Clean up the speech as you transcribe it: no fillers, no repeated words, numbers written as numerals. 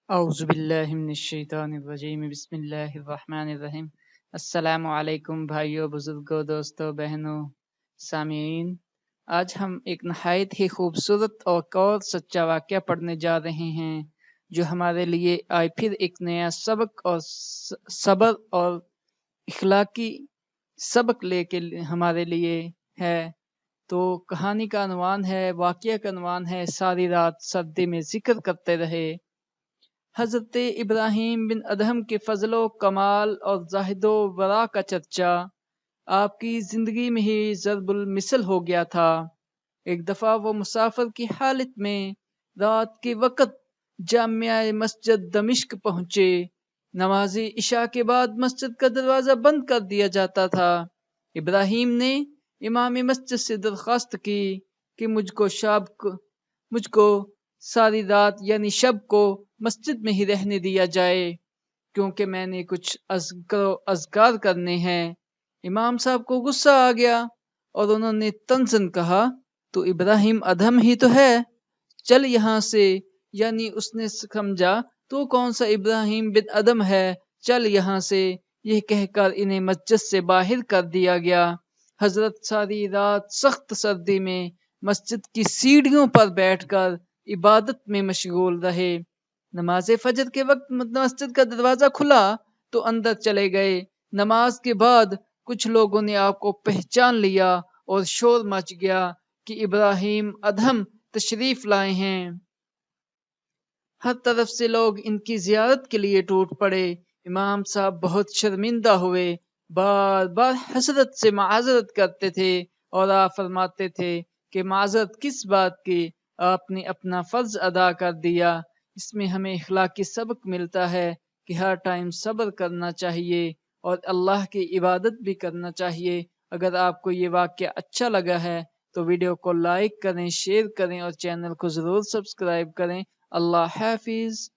اعوذ باللہ من الشیطان الرجیم بسم اللہ الرحمن الرحیم۔ السلام علیکم بھائیوں، بزرگوں، دوستوں، بہنوں، سامعین۔ آج ہم ایک نہایت ہی خوبصورت اور سچا واقعہ پڑھنے جا رہے ہیں جو ہمارے لیے آج پھر ایک نیا سبق اور صبر اور اخلاقی سبق لے کے ہمارے لیے ہے۔ تو کہانی کا عنوان ہے، واقعہ کا عنوان ہے ساری رات سردی میں ذکر کرتے رہے۔ حضرت ابراہیم بن ادہم کے فضل و کمال اور زاہد و ورع کا چرچا آپ کی زندگی میں ہی ضرب المثل ہو گیا تھا۔ ایک دفعہ وہ مسافر کی حالت میں رات کے وقت جامعہ مسجد دمشق پہنچے۔ نماز عشاء کے بعد مسجد کا دروازہ بند کر دیا جاتا تھا۔ ابراہیم نے امام مسجد سے درخواست کی کہ مجھ کو ساری رات یعنی شب کو مسجد میں ہی رہنے دیا جائے، کیونکہ میں نے کچھ اذکار کرنے ہیں۔ امام صاحب کو غصہ آ گیا اور انہوں نے طنزاً کہا، تو ابراہیم ادہم ہی تو ہے، چل یہاں سے۔ یعنی اس نے سمجھا تو کون سا ابراہیم بن ادہم ہے، چل یہاں سے۔ یہ کہہ کر انہیں مسجد سے باہر کر دیا گیا۔ حضرت ساری رات سخت سردی میں مسجد کی سیڑھیوں پر بیٹھ کر عبادت میں مشغول رہے۔ نماز فجر کے وقت مسجد کا دروازہ کھلا تو اندر چلے گئے۔ نماز کے بعد کچھ لوگوں نے آپ کو پہچان لیا اور شور مچ گیا کہ ابراہیم ادہم تشریف لائے ہیں۔ ہر طرف سے لوگ ان کی زیارت کے لیے ٹوٹ پڑے۔ امام صاحب بہت شرمندہ ہوئے، بار بار حضرت سے معذرت کرتے تھے اور آپ فرماتے تھے کہ معذرت کس بات کی، آپ نے اپنا فرض ادا کر دیا۔ اس میں ہمیں اخلاقی سبق ملتا ہے کہ ہر ٹائم صبر کرنا چاہیے اور اللہ کی عبادت بھی کرنا چاہیے۔ اگر آپ کو یہ واقعہ اچھا لگا ہے تو ویڈیو کو لائک کریں، شیئر کریں اور چینل کو ضرور سبسکرائب کریں۔ اللہ حافظ۔